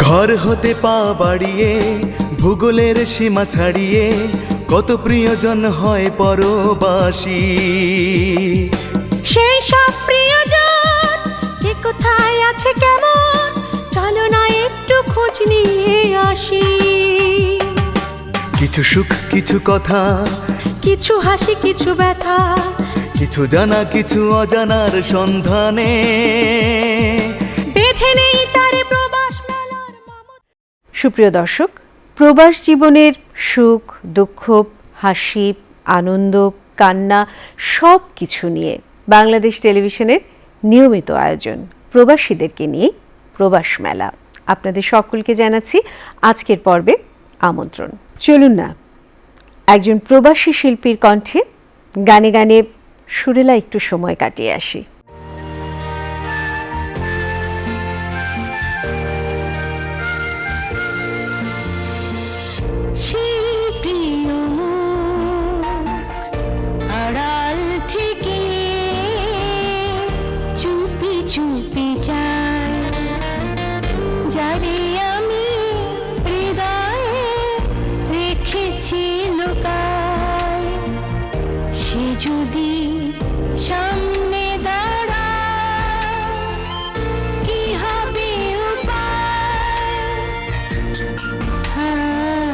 ঘর হতে পা বাড়িয়ে ভূগোলের সীমা ছাড়িয়ে কত প্রিয়জন হয় পরবাসী। সেই সব প্রিয়জন কে কোথায় আছে কেমন, চলো না একটু খোঁজ নিয়ে আসি। কিছু সুখ কিছু কথা, কিছু হাসি কিছু ব্যথা, কিছু জানা কিছু অজানার সন্ধানে বেঁধে নেই তারে প্রবাস মেলার মমতা। সুপ্রিয় দর্শক, প্রবাস জীবনের সুখ দুঃখ হাসি আনন্দ কান্না সব কিছু নিয়ে বাংলাদেশ টেলিভিশনের নিয়মিত আয়োজন প্রবাসীদেরকে নিয়ে প্রবাস মেলা। আপনাদের সকলকে জানাচ্ছি আজকের পর্বে আমন্ত্রণ। চলুন না একজন প্রবাসী শিল্পীর কণ্ঠে গানে গানে সুরেলা একটু সময় কাটিয়ে আসি। আড়াল থেকে চুপি চুপি যায়, যারে আমি হৃদয়ে রেখেছি লুকায়, সে যদি সামনে দাঁড়ায় কি হবে উপায়, হ্যাঁ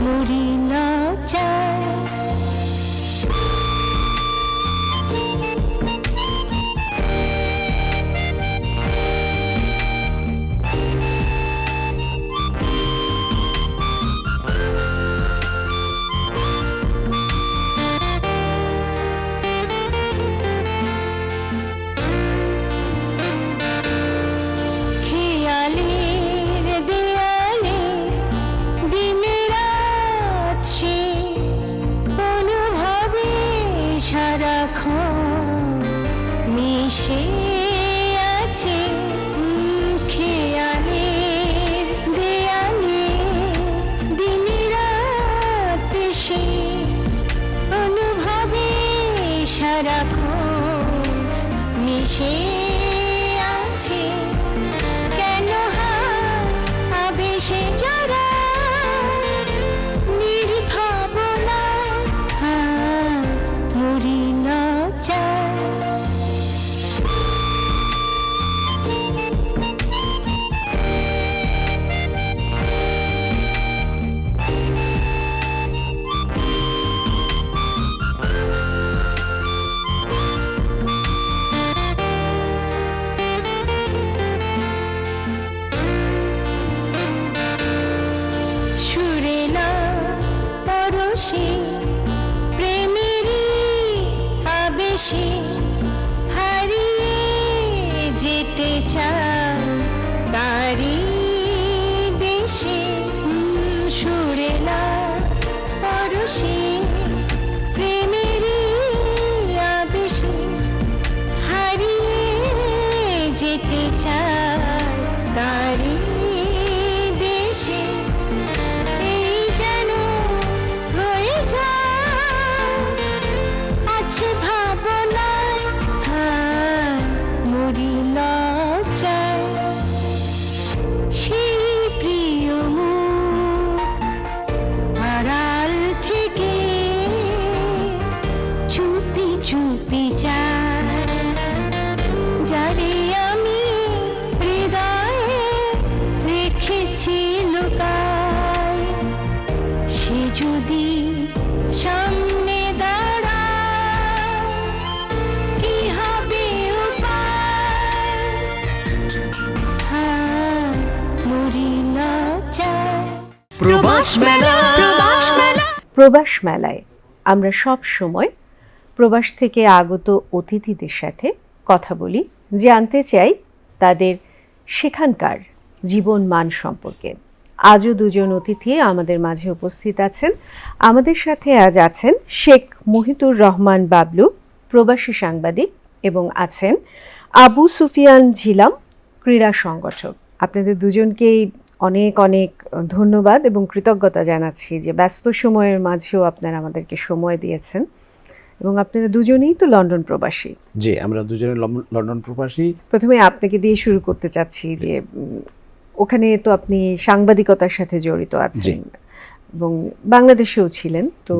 মরি না চায়। মিশে আছে খেয়ালের দেয়ালে, দিন রাত সে অনুভবে সারাক্ষণ মিশে আছে, কেন আবেশে জড়া নির্ভাবনা, মরি না চায়। প্রেমেরই আবেশে হারিয়ে যেতে চায় তারি দেশে, সুরে না পরশে প্রেমেরই আবেশে হারিয়ে যেতে চায় তারি দেশে, এই যেন হয়ে যায় আছে ভাবনায়, মরি লজ্জায়। সেই প্রিয় আড়াল থেকে চুপি চুপি যায়, যারে আমি হৃদয়ে রেখেছি লুকায়, সে যদি সামনে দাঁড়ায় কি হবে উপায়, মরি না চায়। প্রবাস মেলা। প্রবাস মেলায় আমরা সব সময় প্রবাস থেকে আগত অতিথিদের সাথে কথা বলি, জানতে চাই তাদের সেখানকার জীবন মান সম্পর্কে। আজও দুজন অতিথি আমাদের মাঝে উপস্থিত আছেন। আমাদের সাথে আজ আছেন শেখ মুহিতুর রহমান বাবলু, প্রবাসী সাংবাদিক, এবং আছেন আবু সুফিয়ান ঝিলাম, ক্রীড়া সংগঠক। আপনাদের দুজনকেই অনেক অনেক ধন্যবাদ এবং কৃতজ্ঞতা জানাচ্ছি যে ব্যস্ত সময়ের মাঝেও আপনারা আমাদেরকে সময় দিয়েছেন, এবং আপনারা দুজনেই তো লন্ডন প্রবাসী। জি, আমরা দুজনে লন্ডন প্রবাসী। প্রথমে আপনাকে দিয়ে শুরু করতে চাচ্ছি যে ওখানে তো আপনি সাংবাদিকতার সাথে জড়িত আছেন এবং বাংলাদেশেও ছিলেন, তো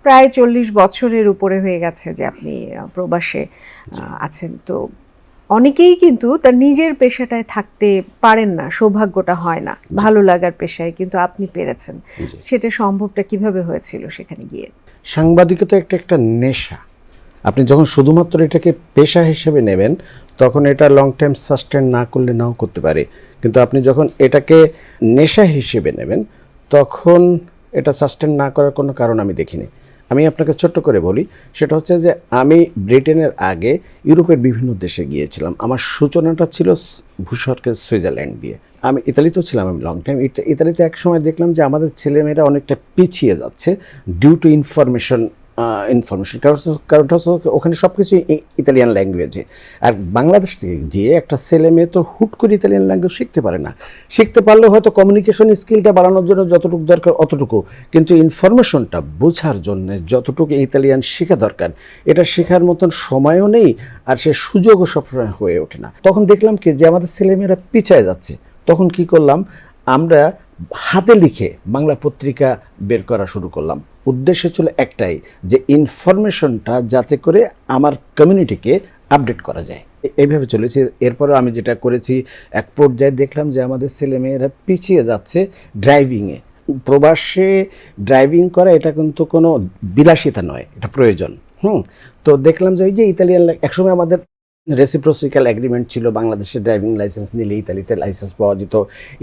প্রায় 40 বছরের উপরে হয়ে গেছে যে আপনি প্রবাসে আছেন। তো অনেকেই কিন্তু তার নিজের পেশাটায় থাকতে পারেন না, সৌভাগ্যটা হয় না, ভালো লাগার পেশায়, কিন্তু আপনি পেরেছেন। সেটা সম্ভবটা কিভাবে হয়েছিল সেখানে গিয়ে? সাংবাদিকতা একটা নেশা। আপনি যখন শুধুমাত্র এটাকে পেশা হিসেবে নেবেন তখন এটা লং টাইম সাস্টেন না করলে নাও করতে পারে, কিন্তু আপনি যখন এটাকে নেশা হিসেবে নেবেন তখন এটা সাস্টেন না করার কোনো কারণ আমি দেখিনি। আমি আপনাকে ছোট্ট করে বলি, সেটা হচ্ছে যে আমি ব্রিটেনের আগে ইউরোপের বিভিন্ন দেশে গিয়েছিলাম। আমার সূচনাটা ছিল ভূস্বর্গের সুইজারল্যান্ড দিয়ে। আমি ইতালিতেও ছিলাম আমি লং টাইম। ইতালিতে এক সময় দেখলাম যে আমাদের ছেলেমেয়েরা অনেকটা পিছিয়ে যাচ্ছে ডিউ টু ইনফরমেশন। কারণটা হচ্ছে ওখানে সব কিছু ইতালিয়ান ল্যাঙ্গুয়েজে, আর বাংলাদেশ থেকে গিয়ে একটা ছেলে মেয়ে তো হুট করে ইতালিয়ান ল্যাঙ্গুয়েজ শিখতে পারে না। শিখতে পারলেও হয়তো কমিউনিকেশন স্কিলটা বাড়ানোর জন্য যতটুকু দরকার অতটুকু, কিন্তু ইনফরমেশনটা বোঝার জন্য যতটুকু ইতালিয়ান শেখা দরকার এটা শেখার মতন সময়ও নেই, আর সে সুযোগও সবসময় হয়ে ওঠে না। তখন দেখলাম কি যে আমাদের ছেলেমেয়েরা পিছিয়ে যাচ্ছে। তখন কি করলাম, আমরা হাতে লিখে বাংলা পত্রিকা বের করা শুরু করলাম। উদ্দেশ্য ছিল একটাই, যে ইনফরমেশনটা যাতে করে আমার কমিউনিটিকে আপডেট করা যায়। এইভাবে চলেছে। এরপরে আমি যেটা করেছি, এক পর্যায়ে দেখলাম যে আমাদের ছেলেমেয়েরা পিছিয়ে যাচ্ছে ড্রাইভিংয়ে। প্রবাসে ড্রাইভিং করা এটা কিন্তু কোনো বিলাসিতা নয়, এটা প্রয়োজন। তো দেখলাম যে ওই যে ইতালিয়ান, একসময় আমাদের রেসিপ্রোসিক্যাল এগ্রিমেন্ট ছিল, বাংলাদেশের ড্রাইভিং লাইসেন্স নিলে ইতালিতে লাইসেন্স পাওয়া যেত,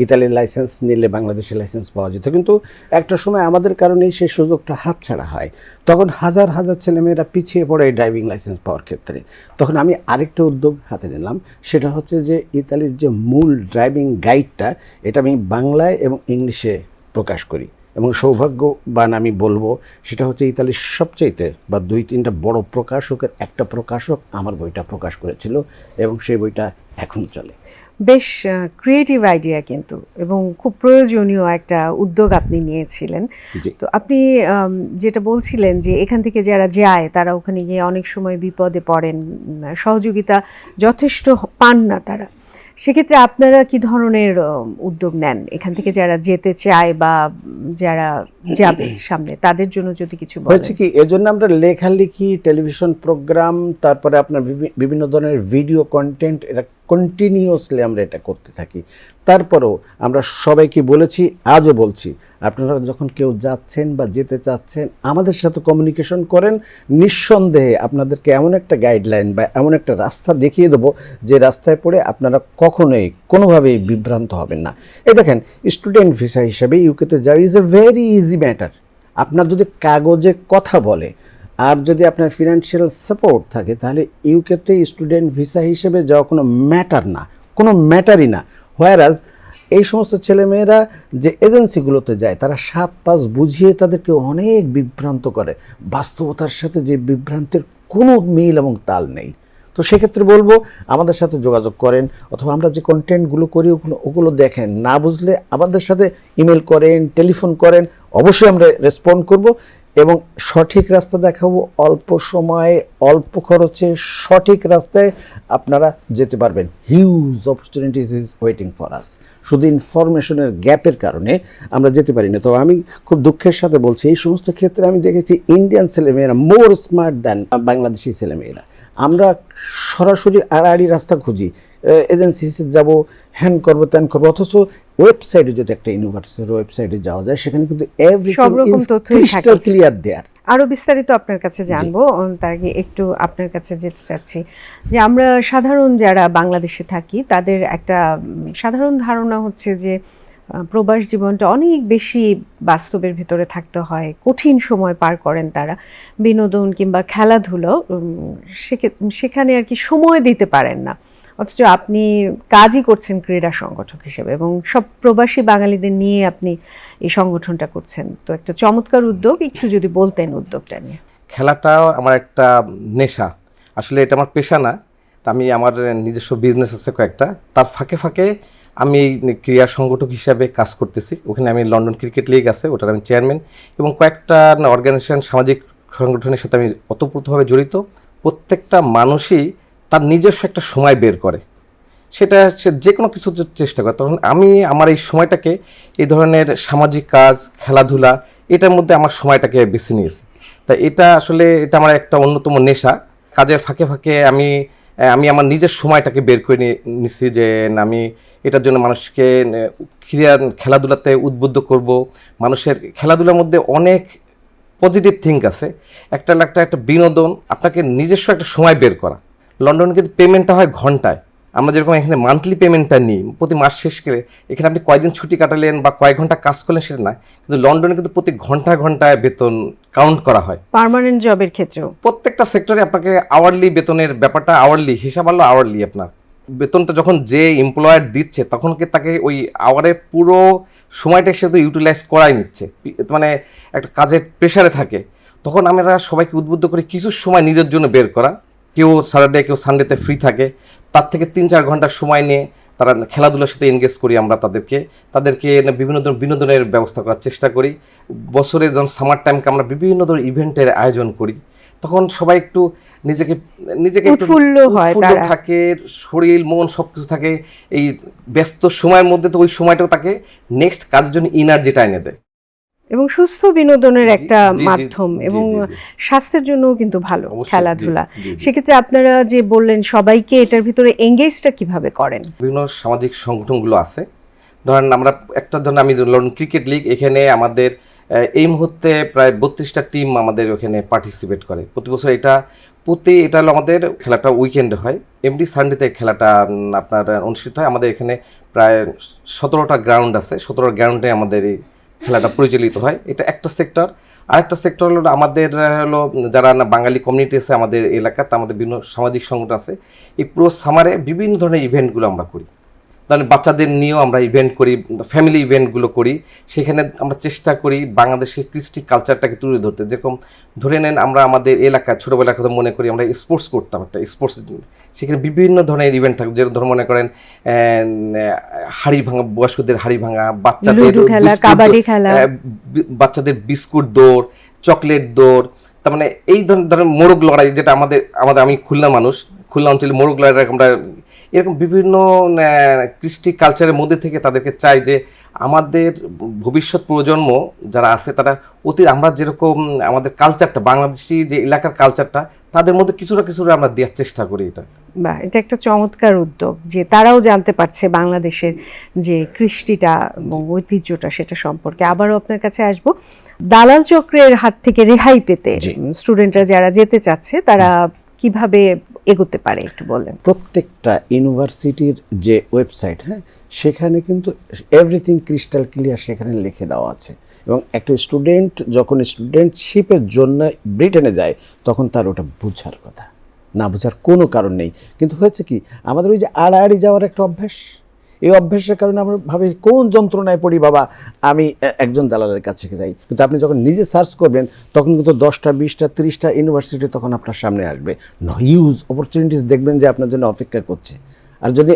ইতালির লাইসেন্স নিলে বাংলাদেশের লাইসেন্স পাওয়া যেত, কিন্তু একটা সময় আমাদের কারণেই সেই সুযোগটা হাতছাড়া হয়। তখন হাজার হাজার ছেলেমেয়েরা পিছিয়ে পড়ে এই ড্রাইভিং লাইসেন্স পাওয়ার ক্ষেত্রে। তখন আমি আরেকটা উদ্যোগ হাতে নিলাম, সেটা হচ্ছে যে ইতালির যে মূল ড্রাইভিং গাইডটা এটা আমি বাংলায় এবং ইংলিশে প্রকাশ করি, এবং সৌভাগ্যবান আমি বলবো সেটা হচ্ছে ইতালির সবচাইতে বা 2-3টা বড় প্রকাশকের একটা প্রকাশক আমার বইটা প্রকাশ করেছিল, এবং সেই বইটা এখনো চলে। বেশ ক্রিয়েটিভ আইডিয়া কিন্তু, এবং খুব প্রয়োজনীয় একটা উদ্যোগ আপনি নিয়েছিলেন। তো আপনি যেটা বলছিলেন যে এখান থেকে যারা যায় তারা ওখানে গিয়ে অনেক সময় বিপদে পড়েন, সহযোগিতা যথেষ্ট পান না তারা। সেক্ষেত্রে আপনারা কি ধরনের উদ্যোগ নেন এখান থেকে যারা যেতে চায় বা যারা যাবে সামনে, তাদের জন্য যদি কিছু বলেন? হয়েছে কি, এজন্য আমরা লেখালেখি, টেলিভিশন প্রোগ্রাম, তারপরে আপনার বিভিন্ন ধরনের ভিডিও কন্টেন্ট, এটা কন্টিনিউয়াসলি আমরা এটা করতে থাকি। তারপরেও আমরা সবাইকে বলেছি, আজও বলছি, আপনারা যখন কেউ যাচ্ছেন বা যেতে চাচ্ছেন আমাদের সাথে কমিউনিকেশন করেন। নিঃসন্দেহে আপনাদেরকে এমন একটা গাইডলাইন বা এমন একটা রাস্তা দেখিয়ে দেবো যে রাস্তায় পড়ে আপনারা কখনোই কোনোভাবেই বিভ্রান্ত হবেন না। এই দেখেন, স্টুডেন্ট ভিসা হিসাবে ইউকেতে যাওয়া is a very easy matter. আপনার যদি কাগজে কথা বলে আর যদি আপনার ফিনান্সিয়াল সাপোর্ট থাকে, তাহলে ইউকেতে স্টুডেন্ট ভিসা হিসেবে যাওয়া কোনো ম্যাটার না, কোনো ম্যাটারই না। হোয়ারাজ এই সমস্ত ছেলেমেয়েরা যে এজেন্সিগুলোতে যায় তারা 7-5 বুঝিয়ে তাদেরকে অনেক বিভ্রান্ত করে, বাস্তবতার সাথে যে বিভ্রান্তের কোনো মিল এবং তাল নেই। তো সেক্ষেত্রে বলবো আমাদের সাথে যোগাযোগ করেন, অথবা আমরা যে কন্টেন্টগুলো করি ওগুলো দেখেন। না বুঝলে আমাদের সাথে ইমেল করেন, টেলিফোন করেন, অবশ্যই আমরা রেসপন্ড করব এবং সঠিক রাস্তা দেখাবো। অল্প সময়ে অল্প খরচে সঠিক রাস্তায় আপনারা যেতে পারবেন। Huge opportunities is waiting for us. শুধু ইনফরমেশনের গ্যাপের কারণে আমরা যেতে পারি না। তো আমি খুব দুঃখের সাথে বলছি, এই সমস্ত ক্ষেত্রে আমি দেখেছি ইন্ডিয়ান ছেলেমেয়েরা মোর স্মার্ট দ্যান বাংলাদেশি ছেলেমেয়েরা। আমরা সরাসরি আড়াআড়ি রাস্তা খুঁজি, এজেন্সিতে যাব, হ্যান করবো, ত্যান করবো, অথচ ওয়েবসাইটে যদি একটা ইউনিভার্সিটির ওয়েবসাইটে যাওয়া যায় সেখানে কিন্তু সব রকম তথ্যই থাকে। ক্লিয়ার দেয়ার। আরও বিস্তারিত আপনার কাছে জানবো, তার আগে একটু আপনার কাছে যেতে চাচ্ছি যে আমরা সাধারণ যারা বাংলাদেশে থাকি তাদের একটা সাধারণ ধারণা হচ্ছে যে প্রবাস জীবনটা অনেক বেশি বাস্তবের ভিতরে থাকতে হয়, কঠিন সময় পার করেন তারা, বিনোদন কিংবা খেলাধুলো সেখানে আর কি সময় দিতে পারেন না। অথচ আপনি কাজই করছেন ক্রীড়া সংগঠক হিসেবে এবং সব প্রবাসী বাঙালিদের নিয়ে আপনি এই সংগঠনটা করছেন। তো একটা চমৎকার উদ্যোগ, একটু যদি বলতেন উদ্যোগটা নিয়ে। খেলাটা আমার একটা নেশা, আসলে এটা আমার পেশা না। আমি আমার নিজস্ব বিজনেস আছে কয়েকটা, তার ফাঁকে ফাঁকে আমি ক্রীড়া সংগঠক হিসাবে কাজ করতেছি। ওখানে আমি লন্ডন ক্রিকেট লিগ আছে, ওটার আমি চেয়ারম্যান, এবং কয়েকটা অর্গানাইজেশন, সামাজিক সংগঠনের সাথে আমি ওতপ্রোতভাবে জড়িত। প্রত্যেকটা মানুষই তার নিজস্ব একটা সময় বের করে সে যে কোনো কিছু চেষ্টা করে। তখন আমি আমার এই সময়টাকে এই ধরনের সামাজিক কাজ, খেলাধুলা, এটার মধ্যে আমার সময়টাকে বেছে নিয়েছি। তা এটা আসলে এটা আমার একটা অন্যতম নেশা। কাজের ফাঁকে ফাঁকে আমি আমার নিজের সময়টাকে বের করে নিছি যে না, আমি এটার জন্য মানুষকে খেলাধুলাতে উদ্বুদ্ধ করব। মানুষের খেলাধুলার মধ্যে অনেক পজিটিভ থিঙ্ক আছে। একটা বিনোদন, আপনাকে নিজস্ব একটা সময় বের করা। লন্ডনে কিন্তু পেমেন্টটা হয় ঘন্টায়, আমরা যেরকম এখানে মান্থলি পেমেন্টটা নিই প্রতি মাস শেষ করে, এখানে আপনি কয়দিন ছুটি কাটালেন বা কয়েক ঘন্টা কাজ করলেন সেটা না, কিন্তু লন্ডনে কিন্তু প্রতি ঘন্টায় বেতন কাউন্ট করা হয়। পার্মানেন্ট জবের ক্ষেত্রেও প্রত্যেকটা সেক্টরে আপনাকে আওয়ারলি বেতনের ব্যাপারটা, আওয়ারলি হিসাব হলো আওয়ারলি। আপনার বেতনটা যখন যে এমপ্লয়ার দিচ্ছে তখন কি তাকে ওই আওয়ারের পুরো সময়টা সে তো ইউটিলাইজ করাই নিচ্ছে, মানে একটা কাজের প্রেশারে থাকে। তখন আমরা সবাইকে উদ্বুদ্ধ করি কিছু সময় নিজের জন্য বের করা। কেউ স্যাটারডে, কেউ সানডেতে ফ্রি থাকে, তার থেকে 3-4 ঘন্টা সময় নিয়ে তারা খেলাধুলার সাথে এনগেজ করি। আমরা তাদেরকে বিভিন্ন ধরনের বিনোদনের ব্যবস্থা করার চেষ্টা করি। বছরে যখন সামার টাইমকে আমরা বিভিন্ন ধরনের ইভেন্টের আয়োজন করি, তখন সবাই একটু নিজেকে উৎফুল্ল হয়, তারা থাকে, শরীর মন সবকিছু থাকে। এই ব্যস্ত সময়ের মধ্যে তো ওই সময়টাও তাকে নেক্সট কাজের জন্য এনার্জিটা এনে দেয় এবং সুস্থ বিনোদনের জি, একটা জি, জি, মাধ্যম, জি, এবং জি, জি। স্বাস্থ্যের জন্যও কিন্তু ভালো অবশ্যই, খেলাধুলা। জি, জি, জি। সেক্ষেত্রে আপনারা যে বললেন সবাইকে এটার ভিতরে এঙ্গেজটা কিভাবে করেন? বিভিন্ন সামাজিক সংগঠনগুলো আছে। ধরেন আমি লন্ডন ক্রিকেট লিগ, এখানে আমাদের এই মুহূর্তে প্রায় 32টা টিম আমাদের ওখানে পার্টিসিপেট করে প্রতি বছর। এটা হলো আমাদের খেলাটা উইকেন্ডে হয়, এমডি সানডেতে খেলাটা আপনার অনুষ্ঠিত হয়। আমাদের এখানে প্রায় 17টা গ্রাউন্ড আছে, 17 গ্রাউন্ডে আমাদের এই খেলাটা পরিচালিত হয়। এটা একটা সেক্টর। আরেকটা সেক্টর হলো আমাদের যারা বাঙালি কমিউনিটি আছে আমাদের এলাকাতে, আমাদের বিভিন্ন সামাজিক সংগঠন আছে। এই পুরো সামারে বিভিন্ন ধরনের ইভেন্টগুলো আমরা করি। ধরেন বাচ্চাদের নিয়েও আমরা ইভেন্ট করি, ফ্যামিলি ইভেন্টগুলো করি। সেখানে আমরা চেষ্টা করি বাংলাদেশের কৃষ্টি কালচারটাকে তুলে ধরতে। যেরকম ধরে নেন, আমরা আমাদের এলাকায় ছোটোবেলার কথা মনে করি, আমরা স্পোর্টস করতাম, একটা স্পোর্টস, সেখানে বিভিন্ন ধরনের ইভেন্ট থাকবে। যেরকম ধরুন মনে করেন হাড়ি ভাঙা, বয়স্কদের হাড়ি ভাঙা, বাচ্চাদের বিস্কুট দৌড়, চকলেট দৌড়, তার মানে এই ধরনের মোরগ লড়াই, যেটা আমি খুলনা অঞ্চলে মোরগ লড়াই আমরা এরকম বিভিন্ন কৃষ্টি কালচারের মধ্যে থেকে তাদেরকে চাই যে আমাদের ভবিষ্যৎ প্রজন্ম যারা আছে তারা আমরা যেরকম আমাদের কালচারটা, বাংলাদেশি যে এলাকার কালচারটা, তাদের মধ্যে কিছুটা আমরা দেওয়ার চেষ্টা করি। এটা একটা চমৎকার উদ্যোগ যে তারাও জানতে পারছে বাংলাদেশের যে কৃষ্টিটা এবং ঐতিহ্যটা, সেটা সম্পর্কে। আবারও আপনার কাছে আসব, দালাল চক্রের হাত থেকে রেহাই পেতে স্টুডেন্টরা যারা যেতে চাচ্ছে তারা কিভাবে এগোতে পারে একটু বলেন। প্রত্যেকটা ইউনিভার্সিটির যে ওয়েবসাইট, সেখানে কিন্তু এভরিথিং ক্রিস্টাল ক্লিয়ার সেখানে লিখে দেওয়া আছে। এবং একটা স্টুডেন্ট যখন স্টুডেন্টশিপের জন্য ব্রিটেনে যায়, তখন তার ওটা বোঝার কথা, না বোঝার কোনো কারণ নেই। কিন্তু হয়েছে কি, আমাদের ওই যে আড়াআড়ি যাওয়ার একটা অভ্যাস, এই অভ্যাসের কারণে আমরা ভাবি কোন যন্ত্রণায় পড়ি বাবা, আমি একজন দালালের কাছে যাই। কিন্তু আপনি যখন নিজে সার্চ করবেন, তখন কিন্তু 10টা 20টা 30টা ইউনিভার্সিটি তখন আপনার সামনে আসবে। হিউজ অপরচুনিটিস দেখবেন যে আপনার জন্য অপেক্ষা করছে। আর যদি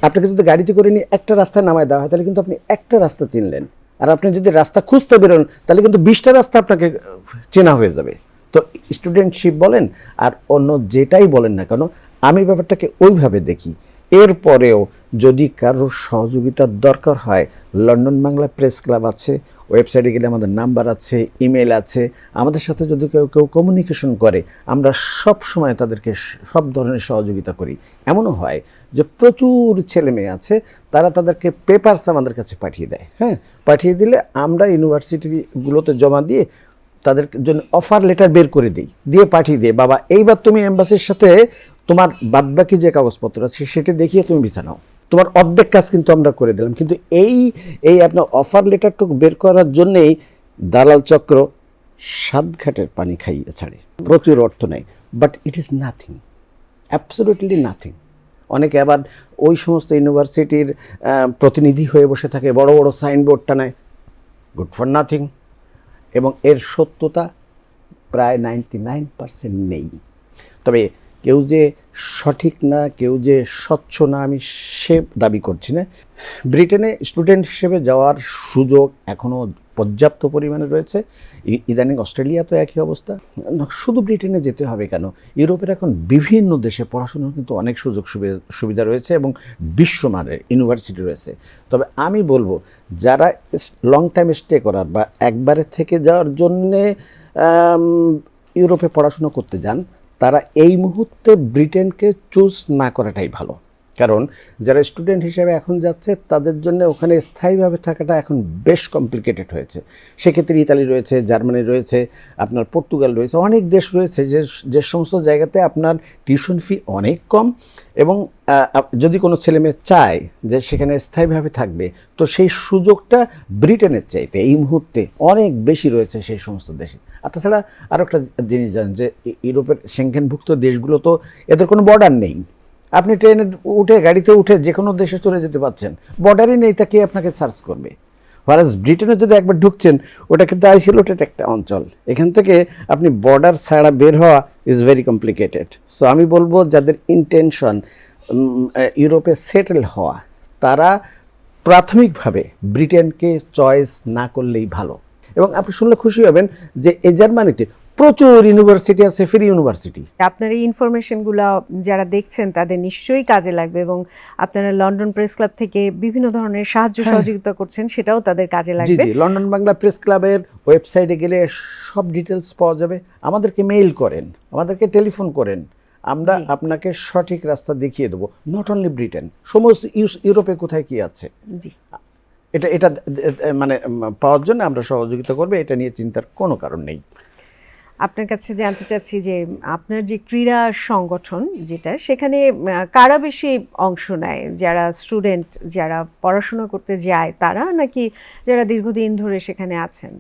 আপনাকে যদি গাড়িতে করে নিয়ে একটা রাস্তায় নামায় দেওয়া হয়, তাহলে কিন্তু আপনি একটা রাস্তা চিনলেন। আর আপনি যদি রাস্তা খুঁজতে বেরোন, তাহলে কিন্তু 20টা রাস্তা আপনাকে চেনা হয়ে যাবে। তো স্টুডেন্টশিপ বলেন আর অন্য যেটাই বলেন না কেন, আমি ব্যাপারটাকে ওইভাবে দেখি। এরপরেও যদি কারোর সহযোগিতার দরকার হয়, লন্ডন বাংলা প্রেস ক্লাব আছে, ওয়েবসাইটে গেলে আমাদের নাম্বার আছে, ইমেল আছে। আমাদের সাথে যদি কেউ কমিউনিকেশন করে, আমরা সব সময় তাদেরকে সব ধরনের সহযোগিতা করি। এমনও হয় যে প্রচুর ছেলে মেয়ে আছে, তারা তাদেরকে পেপারস আমাদের কাছে পাঠিয়ে দেয়। পাঠিয়ে দিলে আমরা ইউনিভার্সিটিগুলোতে জমা দিয়ে তাদের জন্য অফার লেটার বের করে দিই, দিয়ে পাঠিয়ে দিই, বাবা এইবার তুমি এম্বাসির সাথে তোমার বাদবাকি যে কাগজপত্র আছে সেটা দেখিয়ে তুমি ভিসা নাও, তোমার অর্ধেক কাজ কিন্তু আমরা করে দিলাম। কিন্তু এই আপনার অফার লেটারটুকু বের করার জন্যেই দালাল চক্র সাতঘাটের পানি খাইয়ে ছাড়ে, প্রচুর অর্থ নেয়। But it is nothing, absolutely nothing. অনেকে আবার ওই সমস্ত ইউনিভার্সিটির প্রতিনিধি হয়ে বসে থাকে, বড় বড় সাইনবোর্ড টানায়, গুড ফর নাথিং। এবং এর সত্যতা প্রায় 99% নেই। তবে কেউ যে সঠিক না, কেউ যে স্বচ্ছ না, আমি সে দাবি করছি না। ব্রিটেনে স্টুডেন্ট হিসেবে যাওয়ার সুযোগ এখনও পর্যাপ্ত পরিমাণে রয়েছে। ইদানিং অস্ট্রেলিয়া তো একই অবস্থা। শুধু ব্রিটেনে যেতে হবে কেন, ইউরোপের এখন বিভিন্ন দেশে পড়াশোনার কিন্তু অনেক সুযোগ সুবিধা রয়েছে এবং বিশ্বমানের ইউনিভার্সিটি রয়েছে। তবে আমি বলবো যারা লং টাইম স্টে করার বা একবারে থেকে যাওয়ার জন্যে ইউরোপে পড়াশোনা করতে যান, তারা এই মুহূর্তে ব্রিটেনকে চুজ না করাটাই ভালো। কারণ যারা স্টুডেন্ট হিসেবে এখন যাচ্ছে তাদের জন্য ওখানে স্থায়ীভাবে থাকাটা এখন বেশ কমপ্লিকেটেড হয়েছে। সেক্ষেত্রে ইতালি রয়েছে, জার্মানি রয়েছে, আপনার পর্তুগাল রয়েছে, অনেক দেশ রয়েছে যে সমস্ত জায়গাতে আপনার টিউশন ফি অনেক কম এবং যদি কোনো ছেলেমেয়ে চায় যে সেখানে স্থায়ীভাবে থাকবে, তো সেই সুযোগটা ব্রিটেনের চাইতে এই মুহূর্তে অনেক বেশি রয়েছে সেই সমস্ত দেশে। আর তাছাড়া আরও একটা জিনিস জানেন যে ইউরোপের সেনগেনভুক্ত দেশগুলো তো এদের কোনো বর্ডার নেই। আপনি ট্রেনে উঠে, গাড়িতে উঠে যে কোনো দেশে চলে যেতে পারছেন, বর্ডারই নেই, তাকে আপনাকে সার্চ করবে। ওয়ারাস ব্রিটেনে যদি একবার ঢুকছেন, ওটা কিন্তু আইসোলেটেড একটা অঞ্চল, এখান থেকে আপনি বর্ডার ছাড়া বের হওয়া ইজ ভেরি কমপ্লিকেটেড। সো আমি বলবো যাদের ইন্টেনশন ইউরোপে সেটেল হওয়া, তারা প্রাথমিকভাবে ব্রিটেনকে চয়েস না করলেই ভালো। এবং আপনি শুনলে খুশি হবেন যে এই জার্মানিতে প্রচুর ইউনিভার্সিটি আছে, ফ্রি ইউনিভার্সিটি। আপনার এই ইনফরমেশনগুলো যারা দেখছেন তাদের নিশ্চয়ই কাজে লাগবে এবং আপনারা লন্ডন প্রেস ক্লাব থেকে বিভিন্ন ধরনের সাহায্য সহযোগিতা করছেন, সেটাও তাদের কাজে জি লাগবে। জি, লন্ডন বাংলা প্রেস ক্লাবের ওয়েবসাইটে গেলে সব ডিটেলস পাওয়া যাবে। আমাদেরকে মেইল করেন, আমাদেরকে টেলিফোন করেন, আমরা আপনাকে সঠিক রাস্তা দেখিয়ে দেবো। নট অনলি ব্রিটেন, সমস্ত ইউরোপে কোথায় কি আছে জি, এটা মানে পাওয়ার জন্য আমরা সহযোগিতা করবে, এটা নিয়ে চিন্তার কোনো কারণ নেই। আপনার কাছে জানতে চাচ্ছি যে আপনার যে ক্রীড়া সংগঠন যেটা, সেখানে কারা বেশি অংশ নেয়? যারা স্টুডেন্ট, যারা পড়াশোনা করতে যায় তারা, নাকি যারা দীর্ঘদিন ধরে সেখানে আছেন?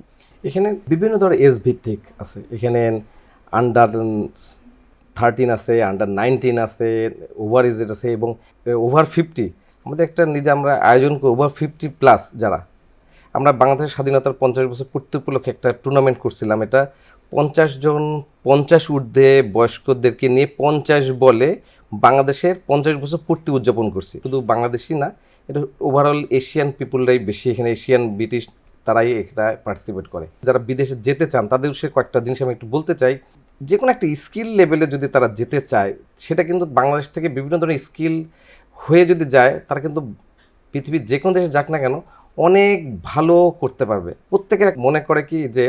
এখানে বিভিন্ন ধরনের এজ ভিত্তিক আছে। এখানে আন্ডার 13 আছে, আন্ডার 19 আছে, ওভার এজেড আছে এবং ওভার 50। আমাদের একটা নিজে আমরা আয়োজন করি ওভার 50+ যারা। আমরা বাংলাদেশের স্বাধীনতার 50 বছর পূর্তি উপলক্ষে একটা টুর্নামেন্ট করছিলাম। এটা 50 জন 50 ঊর্ধ্বে বয়স্কদেরকে নিয়ে 50 বলে বাংলাদেশের 50 বছর পূর্তি উদযাপন করছি। শুধু বাংলাদেশি না, এটা ওভারঅল এশিয়ান পিপুলরাই বেশি, এখানে এশিয়ান ব্রিটিশ তারাই এটা পার্টিসিপেট করে। যারা বিদেশে যেতে চান তাদের সে কয়েকটা জিনিস আমি একটু বলতে চাই। যে কোনো একটা স্কিল লেভেলে যদি তারা যেতে চায়, সেটা কিন্তু বাংলাদেশ থেকে বিভিন্ন ধরনের স্কিল হয়ে যদি যায়, তারা কিন্তু পৃথিবীর যে কোনো দেশে যাক না কেন অনেক ভালো করতে পারবে। প্রত্যেকের মনে করে কি যে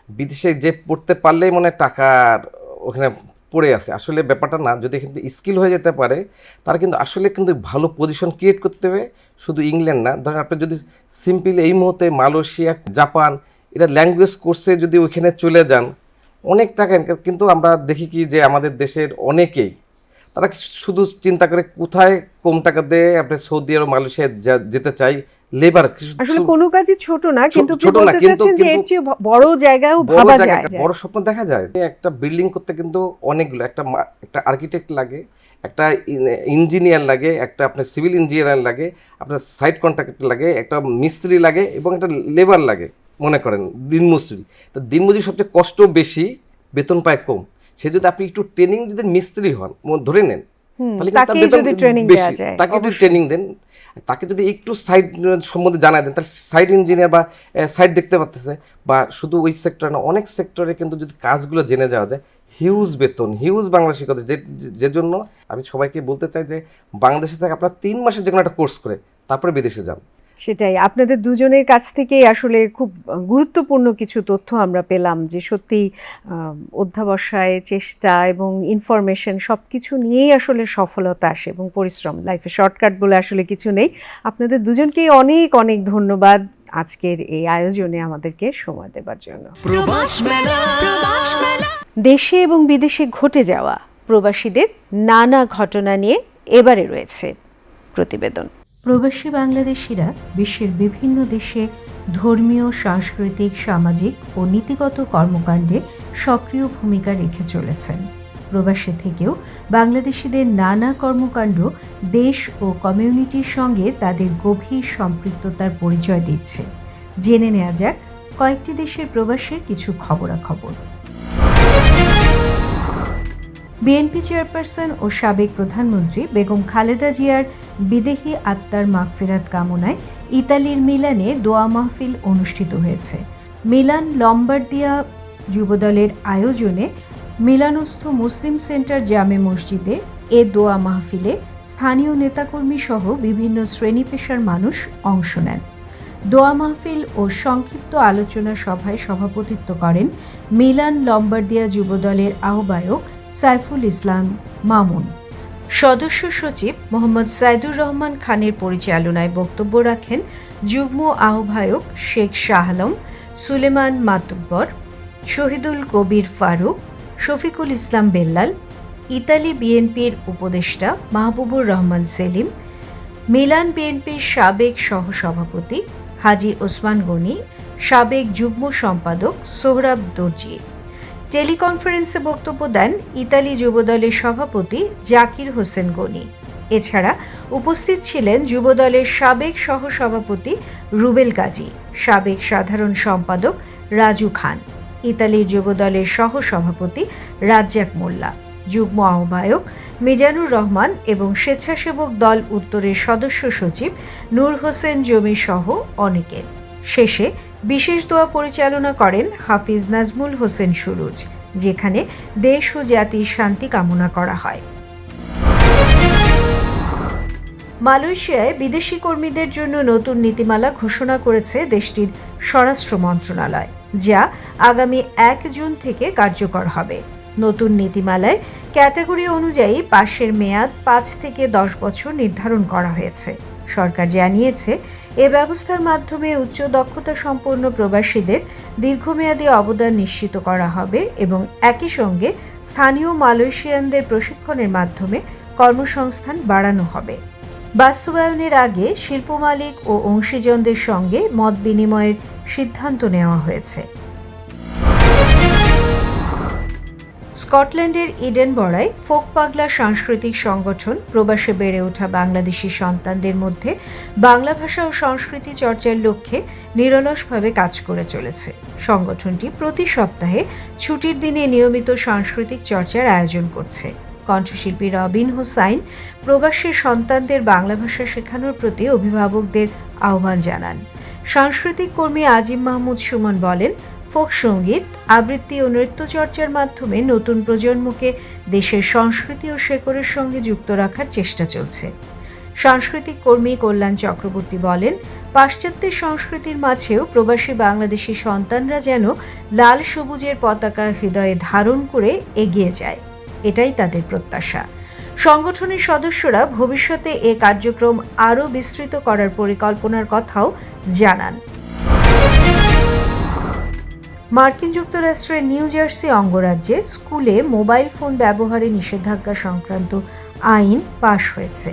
বিদেশে যে পড়তে পারলেই মনে টাকার ওখানে পড়ে আছে। আসলে ব্যাপারটা না, যদি কিন্তু স্কিল হয়ে যেতে পারে তারা কিন্তু আসলে কিন্তু ভালো পজিশন ক্রিয়েট করতে হবে। শুধু ইংল্যান্ড না, ধরেন আপনি যদি সিম্পল এই মুহূর্তে মালয়েশিয়া, জাপান, এটা ল্যাঙ্গুয়েজ কোর্সে যদি ওইখানে চলে যান, অনেক টাকা। কিন্তু আমরা দেখি কি যে আমাদের দেশের অনেকেই তারা শুধু চিন্তা করে কোথায় কম টাকা দিয়ে আপনি সৌদি আরব, মালয়েশিয়া যেতে চাই। লেবার আসলে কোনো কাজই ছোট না, কিন্তু ছোট না, কিন্তু যে এর চেয়ে বড় জায়গায়ও ভাবা যায়, বড় স্বপ্ন দেখা যায়। একটা বিল্ডিং করতে কিন্তু অনেকগুলো, একটা আর্কিটেক্ট লাগে, একটা ইঞ্জিনিয়ার লাগে, একটা আপনার সিভিল ইঞ্জিনিয়ার লাগে, আপনার সাইট কন্ট্রাক্টর লাগে, একটা মিস্ত্রি লাগে এবং একটা লেবার লাগে। মনে করেন দিনমজুরি, তো দিনমজুরি সবচেয়ে কষ্ট বেশি, বেতন পায় কম। সে যদি আপনি একটু ট্রেনিং যদি মিস্ত্রি হন, ধরে নেন, তাহলে তাকে যদি ট্রেনিং দেন, তাকে যদি একটু সাইট সম্বন্ধে জানাই দেন, তাহলে সাইট ইঞ্জিনিয়ার বা সাইট দেখতে পারতেছে। বা শুধু ওই সেক্টর না, অনেক সেক্টরে কিন্তু যদি কাজগুলো জেনে যাওয়া যায়, হিউজ বেতন, হিউজ বাংলাদেশি কথা। যে জন্য আমি সবাইকে বলতে চাই যে বাংলাদেশে থেকে আপনার 3 মাসের যে কোনো একটা কোর্স করে তারপরে বিদেশে যান। সেটাই, আপনাদের দুজনের কাছ থেকেই আসলে খুব গুরুত্বপূর্ণ কিছু তথ্য আমরা পেলাম, যে সত্যি অধ্যাবসায়, চেষ্টা এবং ইনফরমেশন সব কিছু নিয়েই আসলে সফলতা আসে এবং পরিশ্রম। লাইফে শর্টকাট বলে আসলে কিছু নেই। আপনাদের দুজনকেই অনেক অনেক ধন্যবাদ আজকের এই আয়োজনে আমাদেরকে সময় দেবার জন্য। প্রবাস মেলা। দেশে এবং বিদেশে ঘটে যাওয়া প্রবাসীদের নানা ঘটনা নিয়ে এবারে রয়েছে প্রতিবেদন। প্রবাসী বাংলাদেশিরা বিশ্বের বিভিন্ন দেশে ধর্মীয়, সাংস্কৃতিক, সামাজিক ও নীতিগত কর্মকাণ্ডে সক্রিয় ভূমিকা রেখে চলেছেন। প্রবাসে থেকেও বাংলাদেশিদের নানা কর্মকাণ্ড দেশ ও কমিউনিটির সঙ্গে তাদের গভীর সম্পৃক্ততার পরিচয় দিচ্ছে। জেনে নেওয়া যাক কয়েকটি দেশের প্রবাসের কিছু খবরাখবর। বিএনপি চেয়ারপারসন ও সাবেক প্রধানমন্ত্রী বেগম খালেদা জিয়ার বিদেহী আত্মার মাগফিরাত কামনায় ইতালির মিলানে দোয়া মাহফিল অনুষ্ঠিত হয়েছে। মিলান লম্বার্দিয়া যুবদলের আয়োজনে মিলানস্থ মুসলিম সেন্টার জামে মসজিদে এ দোয়া মাহফিলে স্থানীয় নেতাকর্মী সহ বিভিন্ন শ্রেণী পেশার মানুষ অংশ নেন। দোয়া মাহফিল ও সংক্ষিপ্ত আলোচনা সভায় সভাপতিত্ব করেন মিলান লম্বার্দিয়া যুবদলের আহ্বায়ক সাইফুল ইসলাম মামুন। সদস্য সচিব মোহাম্মদ সাইদুর রহমান খানের পরিচালনায় বক্তব্য রাখেন যুগ্ম আহ্বায়ক শেখ শাহ আলম, সুলেমান মাতুব্বর, শহীদুল কবির ফারুক, শফিকুল ইসলাম বেল্লাল, ইতালি বিএনপির উপদেষ্টা মাহবুবুর রহমান সেলিম, মিলান বিএনপির সাবেক সহসভাপতি হাজী ওসমান গনি, সাবেক যুগ্ম সম্পাদক সোহরাব দর্জি। টেলিকনফারেন্সে বক্তব্য দেন ইতালি যুবদলের সভাপতি জাকির হোসেন গনি। এছাড়া উপস্থিত ছিলেন যুবদলের সাবেক সহসভাপতি রুবেল গাজী, সাবেক সাধারণ সম্পাদক রাজু খান, ইতালির যুবদলের সহসভাপতি রাজ্জাক মোল্লা, যুগ্ম আহ্বায়ক মিজানুর রহমান এবং স্বেচ্ছাসেবক দল উত্তরের সদস্য সচিব নূর হোসেন জমি সহ অনেকে। শেষে বিশেষ দোয়া পরিচালনা করেন হাফিজ নাজমুল হোসেন সুরুজ, যেখানে দেশ ও জাতির শান্তি কামনা করা হয়। মালয়েশিয়ায় বিদেশি কর্মীদের জন্য নতুন নীতিমালা ঘোষণা করেছে দেশটির স্বরাষ্ট্র মন্ত্রণালয়, যা আগামী 1 জুন থেকে কার্যকর হবে। নতুন নীতিমালায় ক্যাটাগরি অনুযায়ী পাশের মেয়াদ 5 থেকে 10 বছর নির্ধারণ করা হয়েছে। সরকার জানিয়েছে, এ ব্যবস্থার মাধ্যমে উচ্চ দক্ষতা সম্পন্ন প্রবাসীদের দীর্ঘমেয়াদী অবদান নিশ্চিত করা হবে এবং একই সঙ্গে স্থানীয় মালয়েশিয়ানদের প্রশিক্ষণের মাধ্যমে কর্মসংস্থান বাড়ানো হবে। বাস্তবায়নের আগে শিল্প মালিক ও অংশীজনদের সঙ্গে মত বিনিময়ের সিদ্ধান্ত নেওয়া হয়েছে। স্কটল্যান্ডের ইডেনবরায় ফোক পাগলা সাংস্কৃতিক সংগঠন প্রবাসে বেড়ে ওঠা বাংলাদেশি সন্তানদের মধ্যে বাংলা ভাষা ও সংস্কৃতি চর্চার লক্ষ্যে নিরলসভাবে কাজ করে চলেছে। সংগঠনটি প্রতি সপ্তাহে ছুটির দিনে নিয়মিত সাংস্কৃতিক চর্চার আয়োজন করছে। কণ্ঠশিল্পী রবিন হোসাইন প্রবাসী সন্তানদের বাংলা ভাষা শেখানোর প্রতি অভিভাবকদের আহ্বান জানান। সাংস্কৃতিক কর্মী আজিম মাহমুদ সুমন বলেন, ফোক সঙ্গীত, আবৃত্তি ও নৃত্য চর্চার মাধ্যমে নতুন প্রজন্মকে দেশের সংস্কৃতি ও শেকড়ের সঙ্গে যুক্ত রাখার চেষ্টা চলছে। সাংস্কৃতিক কর্মী কল্যাণ চক্রবর্তী বলেন, পাশ্চাত্যের সংস্কৃতির মাঝেও প্রবাসী বাংলাদেশি সন্তানরা যেন লাল সবুজের পতাকা হৃদয়ে ধারণ করে এগিয়ে যায়, এটাই তাদের প্রত্যাশা। সংগঠনের সদস্যরা ভবিষ্যতে এ কার্যক্রম আরও বিস্তৃত করার পরিকল্পনার কথাও জানান। মার্কিন যুক্তরাষ্ট্রের নিউ জার্সি অঙ্গরাজ্যে স্কুলে মোবাইল ফোন ব্যবহারে নিষেধাজ্ঞা সংক্রান্ত আইন পাশ হয়েছে।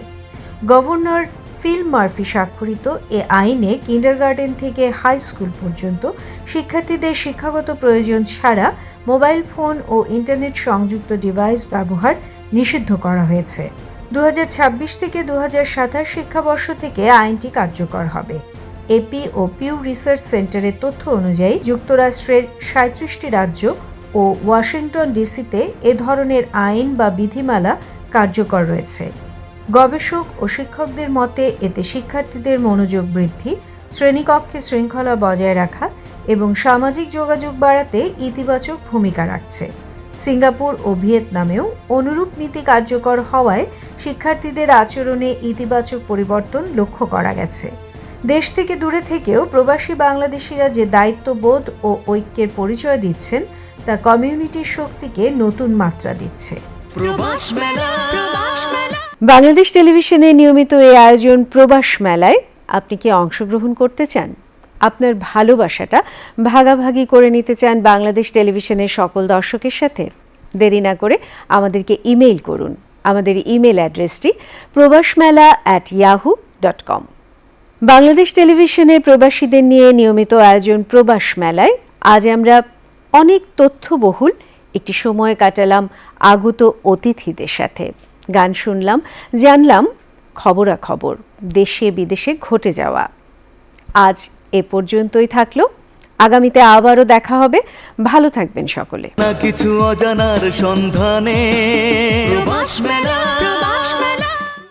গভর্নর ফিল মার্ফি স্বাক্ষরিত এ আইনে কিন্ডারগার্টেন থেকে হাই স্কুল পর্যন্ত শিক্ষার্থীদের শিক্ষাগত প্রয়োজন ছাড়া মোবাইল ফোন ও ইন্টারনেট সংযুক্ত ডিভাইস ব্যবহার নিষিদ্ধ করা হয়েছে। 2026 থেকে 2027 শিক্ষাবর্ষ থেকে আইনটি কার্যকর হবে। এপি ও পিউ রিসার্চ সেন্টারের তথ্য অনুযায়ী যুক্তরাষ্ট্রের 37টি রাজ্য ও ওয়াশিংটন ডিসিতে এ ধরনের আইন বা বিধিমালা কার্যকর রয়েছে। গবেষক ও শিক্ষকদের মতে এতে শিক্ষার্থীদের মনোযোগ বৃদ্ধি, শ্রেণীকক্ষে শৃঙ্খলা বজায় রাখা এবং সামাজিক যোগাযোগ বাড়াতে ইতিবাচক ভূমিকা রাখছে। সিঙ্গাপুর ও ভিয়েতনামেও অনুরূপ নীতি কার্যকর হওয়ায় শিক্ষার্থীদের আচরণে ইতিবাচক পরিবর্তন লক্ষ্য করা গেছে। দেশ থেকে দূরে থেকেও প্রবাসী বাংলাদেশিরা যে দায়িত্ববোধ ও ঐক্যের পরিচয় দিচ্ছেন তা কমিউনিটির শক্তিকে নতুন মাত্রা দিচ্ছে। বাংলাদেশ টেলিভিশনে নিয়মিত এই আয়োজন প্রবাস মেলায় আপনি কি অংশগ্রহণ করতে চান? আপনার ভালোবাসাটা ভাগাভাগি করে নিতে চান বাংলাদেশ টেলিভিশনের সকল দর্শকের সাথে? দেরি না করে আমাদেরকে ইমেইল করুন। আমাদের ইমেল অ্যাড্রেসটি probashmela@yahoo.com। বাংলাদেশ টেলিভিশনের প্রবাসীদের নিয়ে নিয়মিত আয়োজন প্রবাস মেলায় আজ আমরা অনেক তথ্যবহুল একটি সময় কাটালাম আগত অতিথিদের সাথে। গান শুনলাম, জানলাম খবরাখবর, দেশে বিদেশে ঘটে যাওয়া। আজ এ পর্যন্তই থাকলো। আগামীতে আবারও দেখা হবে। ভালো থাকবেন সকলে। না কিছু অজানার সন্ধানে প্রবাস মেলা।